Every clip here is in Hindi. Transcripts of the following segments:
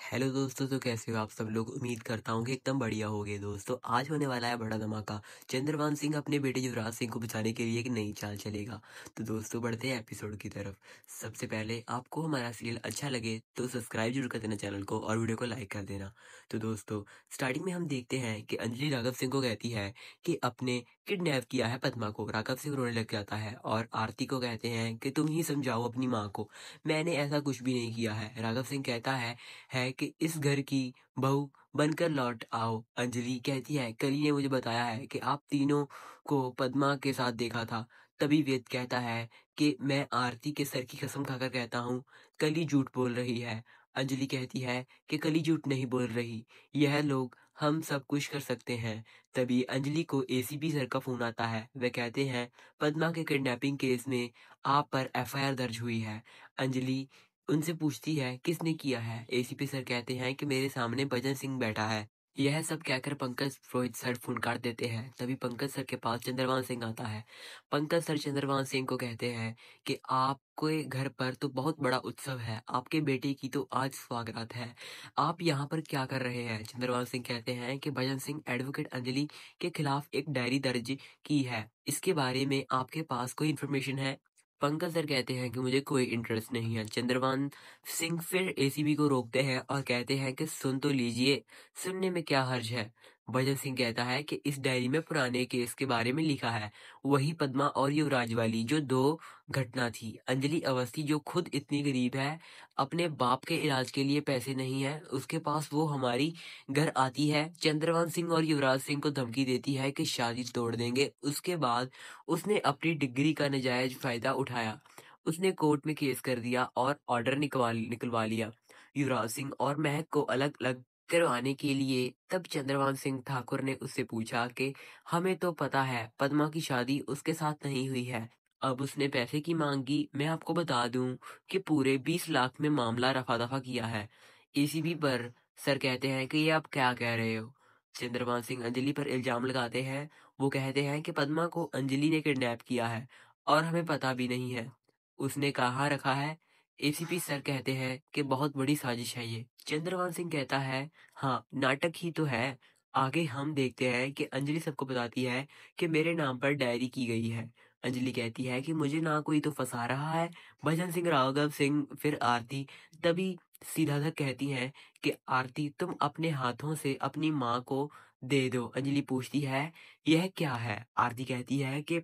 हेलो दोस्तों, तो कैसे हो आप सब लोग। उम्मीद करता हूँ कि एकदम बढ़िया होगे। दोस्तों, आज होने वाला है बड़ा धमाका। चंद्रभान सिंह अपने बेटे युवराज सिंह को बचाने के लिए एक नई चाल चलेगा। तो दोस्तों, बढ़ते हैं एपिसोड की तरफ। सबसे पहले आपको हमारा सीरियल अच्छा लगे तो सब्सक्राइब जरूर कर देना चैनल को और वीडियो को लाइक कर देना। तो दोस्तों, स्टार्टिंग में हम देखते हैं कि अंजलि राघव सिंह को कहती है कि अपने किडनैप किया है पद्मा को। राघव सिंह रोने लग जाता है और आरती को कहते हैं कि तुम ही समझाओ अपनी माँ को, मैंने ऐसा कुछ भी नहीं किया है। राघव सिंह कहता है कि इस घर की बहू बनकर लौट आओ। अंजलि कहती है कली ने मुझे बताया है कि आप तीनों को पद्मा के साथ देखा था। तभी वेद कहता है कि मैं आरती के सर की कसम खाकर कहता हूँ कली झूठ बोल रही है। अंजलि कहती है कि कली झूठ नहीं बोल रही, यह लोग हम सब कुछ कर सकते हैं। तभी अंजलि को एसीपी सर का फोन आता है। वे कहते हैं पद्मा के किडनैपिंग केस में आप पर एफआईआर दर्ज हुई है। अंजलि उनसे पूछती है किसने किया है। एसीपी सर कहते हैं कि मेरे सामने भजन सिंह बैठा है। यह सब कहकर पंकज पुरोहित सर फोन काट देते हैं। तभी पंकज सर के पास चंद्रभान सिंह आता है। पंकज सर चंद्रभान सिंह को कहते हैं कि आपके घर पर तो बहुत बड़ा उत्सव है, आपके बेटे की तो आज स्वागत है, आप यहाँ पर क्या कर रहे हैं। चंद्रभान सिंह कहते हैं कि भजन सिंह एडवोकेट अंजलि के खिलाफ एक डायरी दर्ज की है, इसके बारे में आपके पास कोई इन्फॉर्मेशन है। पंकज सर कहते हैं कि मुझे कोई इंटरेस्ट नहीं है। चंद्रभान सिंह फिर एसीबी को रोकते हैं और कहते हैं कि सुन तो लीजिए, सुनने में क्या हर्ज है। भजन सिंह कहता है कि इस डायरी में पुराने केस के बारे में लिखा है, वही पद्मा और युवराज वाली जो दो घटना थी। अंजलि अवस्थी जो खुद इतनी गरीब है, अपने बाप के इलाज के लिए पैसे नहीं है, उसके पास वो हमारी घर आती है, चंद्रभान सिंह और युवराज सिंह को धमकी देती है कि शादी तोड़ देंगे। उसके बाद उसने अपनी डिग्री का नाजायज फायदा उठाया, उसने कोर्ट में केस कर दिया और ऑर्डर निकलवा लिया युवराज सिंह और महक को अलग अलग करवाने के लिए। तब चंद्रभान सिंह ठाकुर ने उससे पूछा कि हमें तो पता है पद्मा की शादी उसके साथ नहीं हुई है, अब उसने पैसे की मांग की। मैं आपको बता दूं कि पूरे 20 लाख में मामला रफा दफा किया है। एसीबी पर सर कहते हैं कि ये आप क्या कह रहे हो। चंद्रभान सिंह अंजलि पर इल्जाम लगाते हैं। वो कहते हैं कि पद्मा को अंजलि ने किडनैप किया है और हमें पता भी नहीं है उसने कहाँ रखा है। एसीपी सर कहते हैं कि बहुत बड़ी साजिश है ये। चंद्रभान सिंह कहता है हाँ, नाटक ही तो है। आगे हम देखते हैं कि अंजलि सबको बताती है कि मेरे नाम पर डायरी की गई है। अंजलि कहती है कि मुझे ना कोई तो फंसा रहा है। भजन सिंह, राघव सिंह, फिर आरती। तभी सीधा धक कहती है कि आरती तुम अपने हाथों से अपनी माँ को दे दो। अंजलि पूछती है यह क्या है। आरती कहती है कि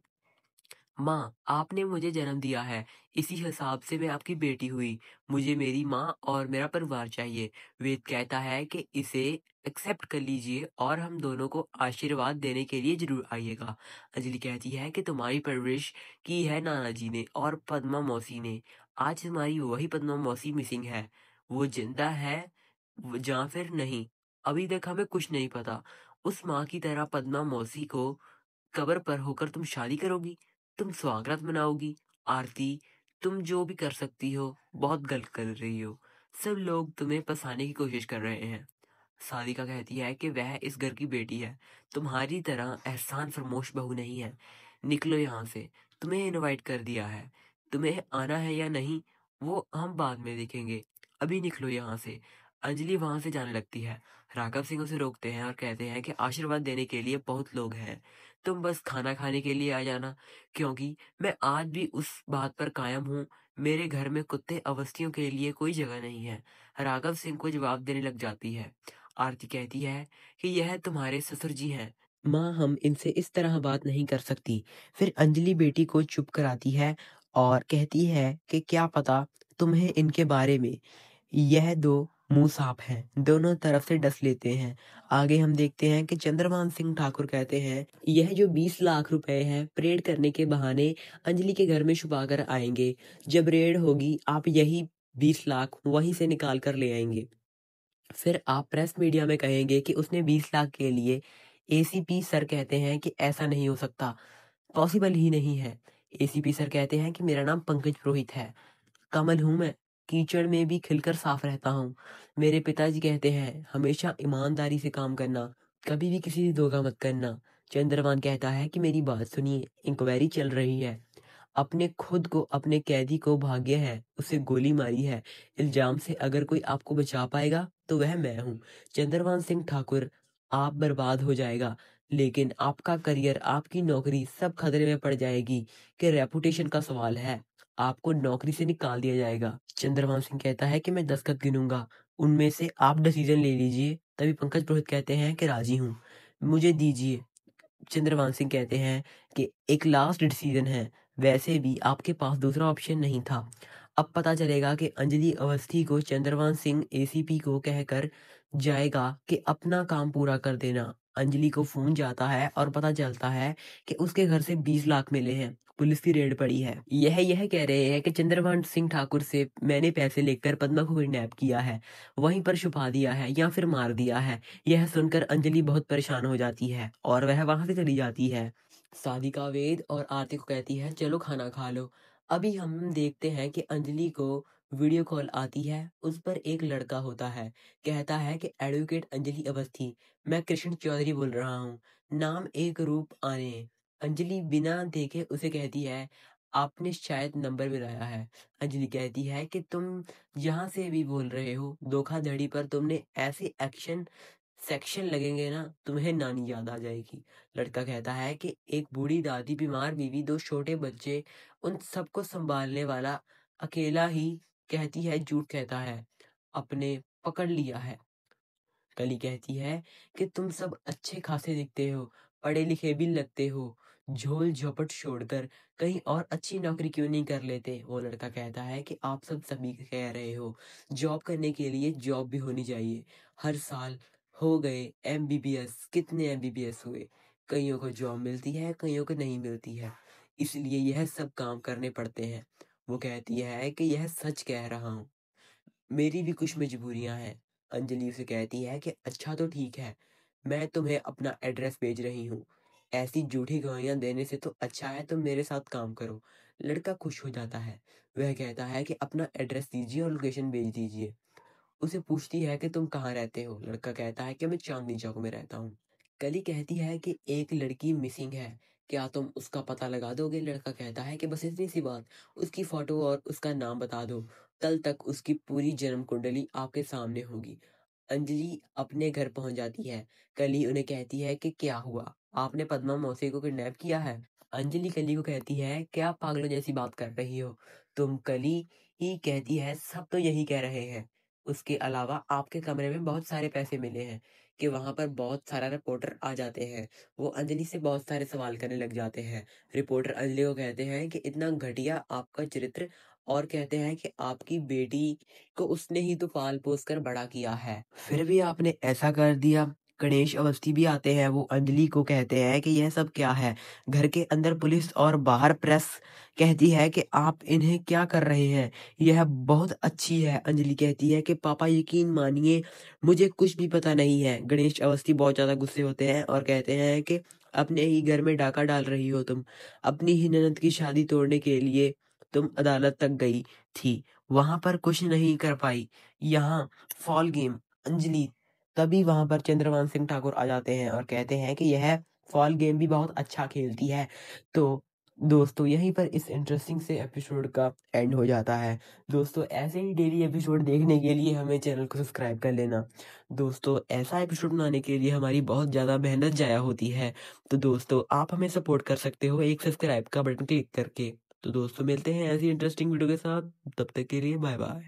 माँ, आपने मुझे जन्म दिया है, इसी हिसाब से मैं आपकी बेटी हुई, मुझे मेरी माँ और मेरा परिवार चाहिए। वेद कहता है कि इसे एक्सेप्ट कर लीजिए और हम दोनों को आशीर्वाद देने के लिए जरूर आइएगा। अंजलि कहती है कि तुम्हारी परवरिश की है नाना जी ने और पद्मा मौसी ने, आज हमारी वही पद्मा मौसी मिसिंग है, वो जिंदा है या फिर नहीं, अभी तक हमें कुछ नहीं पता। उस माँ की तरह पद्मा मौसी को कब्र पर होकर तुम शादी करोगी, तुम स्वागत मनाओगी। आरती, तुम जो भी कर सकती हो बहुत गलत कर रही हो, सब लोग तुम्हें फंसाने की कोशिश कर रहे हैं। सारिका कहती है कि वह इस घर की बेटी है, तुम्हारी तरह एहसान फरमोश बहू नहीं है, निकलो यहाँ से, तुम्हें इनवाइट कर दिया है, तुम्हें आना है या नहीं वो हम बाद में देखेंगे, अभी निकलो यहाँ से। अंजलि वहां से जाने लगती है। राघव सिंह उसे रोकते हैं और कहते हैं कि आशीर्वाद देने के लिए बहुत लोग हैं, तुम बस खाना खाने के लिए आ जाना, क्योंकि मैं आज भी उस बात पर कायम हूँ, मेरे घर में कुत्ते अवस्थियों के लिए कोई जगह नहीं है। राघव सिंह को जवाब देने लग जाती है। आरती कहती है कि यह तुम्हारे ससुर जी हैं, माँ हम इनसे इस तरह बात नहीं कर सकती। फिर अंजलि बेटी को चुप कराती है और कहती है कि क्या पता तुम्हें इनके बारे में, यह दो मुंह साफ हैं, दोनों तरफ से डस लेते हैं। आगे हम देखते हैं कि चंद्रभान सिंह ठाकुर कहते हैं यह जो 20 लाख रुपए है परेड करने के बहाने अंजलि के घर में छुपा कर आएंगे, जब रेड होगी आप यही 20 लाख वहीं से निकाल कर ले आएंगे। फिर आप प्रेस मीडिया में कहेंगे कि उसने 20 लाख के लिए। एसीपी सर कहते हैं कि ऐसा नहीं हो सकता, पॉसिबल ही नहीं है। एसीपी सर कहते हैं कि मेरा नाम पंकज पुरोहित है, कमल हूं मैं, कीचड़ में भी खिलकर साफ रहता हूँ। मेरे पिताजी कहते हैं हमेशा ईमानदारी से काम करना, कभी भी किसी से धोखा मत करना। चंद्रभान कहता है कि मेरी बात सुनिए, इंक्वायरी चल रही है, अपने खुद को अपने कैदी को भाग्य है उसे गोली मारी है। इल्जाम से अगर कोई आपको बचा पाएगा तो वह मैं हूँ। चंद्रभान सिंह ठाकुर, आप बर्बाद हो जाएगा, लेकिन आपका करियर, आपकी नौकरी सब खतरे में पड़ जाएगी कि रेपुटेशन का सवाल है, आपको नौकरी से निकाल दिया जाएगा। चंद्रभान सिंह कहता है कि मैं 10 खत गिनूंगा, उनमें से आप डिसीजन ले लीजिए। तभी पंकज पुरोहित कहते हैं कि राजी हूँ, मुझे दीजिए। चंद्रभान सिंह कहते हैं कि एक लास्ट डिसीजन है, वैसे भी आपके पास दूसरा ऑप्शन नहीं था। अब पता चलेगा कि अंजलि अवस्थी को चंद्रभान सिंह एसीपी को कहकर जाएगा कि अपना काम पूरा कर देना। अंजलि को फोन जाता है और पता चलता है कि उसके घर से 20 लाख मिले हैं, पुलिस की रेड पड़ी है। यह कह रहे हैं कि चंद्रभान सिंह ठाकुर से मैंने पैसे लेकर पद्मा को किडनैप किया है, वहीं पर छुपा दिया है या फिर मार दिया है। यह सुनकर अंजलि बहुत परेशान हो जाती है और वह वहां से चली जाती है। साधिका वेद और आरती को कहती है चलो खाना खा लो। अभी हम देखते हैं कि अंजलि को वीडियो कॉल आती है, उस पर एक लड़का होता है। कहता है कि एडवोकेट अंजलि अवस्थी, मैं कृष्ण चौधरी बोल रहा हूँ, नाम एक रूप आने। अंजलि बिना देखे उसे कहती है आपने शायद नंबर मिलाया है। अंजलि कहती है कि तुम जहां से भी बोल रहे हो, धोखाधड़ी पर तुमने ऐसे एक्शन सेक्शन लगेंगे ना, तुम्हें नानी याद आ जाएगी। लड़का कहता है कि एक बूढ़ी दादी, बीमार बीवी, 2 छोटे बच्चे, उन सबको संभालने वाला अकेला ही। कहती है झूठ कहता है, अपने पकड़ लिया है। कली कहती है कि तुम सब अच्छे खासे दिखते हो, पढ़े लिखे भी लगते हो, झोल झपट छोड़कर कहीं और अच्छी नौकरी क्यों नहीं कर लेते। वो लड़का कहता है कि आप सब सभी कह रहे हो, जॉब करने के लिए जॉब भी होनी चाहिए। हर साल हो गए एमबीबीएस, कितने एमबीबीएस हुए, कईयों को जॉब मिलती है, कईयों को नहीं मिलती है, इसलिए यह सब काम करने पड़ते हैं। वो कहती है कि यह सच कह रहा हूँ, मेरी भी कुछ मजबूरियां हैं। अंजलि उसे कहती है कि अच्छा तो ठीक है, मैं तुम्हें अपना एड्रेस भेज रही हूँ, ऐसी झूठी गवाहियां देने से तो अच्छा है तुम मेरे साथ काम करो। लड़का खुश हो जाता है, वह कहता है कि अपना एड्रेस दीजिए और लोकेशन भेज दीजिए। उसे पूछती है कि तुम कहाँ रहते हो। लड़का कहता है कि मैं चांदनी चौक में रहता हूँ। कली कहती है कि एक लड़की मिसिंग है, क्या तुम उसका पता लगा दोगे। लड़का कहता है कि बस इतनी सी बात, उसकी फोटो और उसका नाम बता दो, कल तक उसकी पूरी जन्म कुंडली आपके सामने होगी। अंजलि अपने घर पहुंच जाती है। कली उन्हें कहती है कि क्या हुआ, आपने पद्मा मौसी को किडनैप किया है। अंजलि कली को कहती है क्या पागलों जैसी बात कर रही हो तुम। कली ही कहती है सब तो यही कह रहे हैं, उसके अलावा आपके कमरे में बहुत सारे पैसे मिले हैं, कि वहां पर बहुत सारा रिपोर्टर आ जाते हैं। वो अंजलि से बहुत सारे सवाल करने लग जाते हैं। रिपोर्टर अंजलि को कहते हैं कि इतना घटिया आपका चरित्र, और कहते हैं कि आपकी बेटी को उसने ही तो पाल पोस कर बड़ा किया है, फिर भी आपने ऐसा कर दिया। गणेश अवस्थी भी आते हैं, वो अंजलि को कहते हैं कि यह सब क्या है। घर के अंदर पुलिस और बाहर प्रेस कहती है कि आप इन्हें क्या कर रहे हैं, यह बहुत अच्छी है। अंजलि कहती है कि पापा यकीन मानिए मुझे कुछ भी पता नहीं है। गणेश अवस्थी बहुत ज्यादा गुस्से होते हैं और कहते हैं कि अपने ही घर में डाका डाल रही हो तुम, अपनी ही ननद की शादी तोड़ने के लिए तुम अदालत तक गई थी, वहां पर कुछ नहीं कर पाई, यहाँ फॉल गेम। अंजलि, तभी वहां पर चंद्रभान सिंह ठाकुर आ जाते हैं और कहते हैं कि यह फॉल गेम भी बहुत अच्छा खेलती है। तो दोस्तों यहीं पर इस इंटरेस्टिंग से एपिसोड का एंड हो जाता है। दोस्तों ऐसे ही डेली एपिसोड देखने के लिए हमें चैनल को सब्सक्राइब कर लेना। दोस्तों ऐसा एपिसोड बनाने के लिए हमारी बहुत ज़्यादा मेहनत जाया होती है, तो दोस्तों आप हमें सपोर्ट कर सकते हो एक सब्सक्राइब का बटन क्लिक करके। तो दोस्तों मिलते हैं ऐसी इंटरेस्टिंग वीडियो के साथ, तब तक के लिए बाय बाय।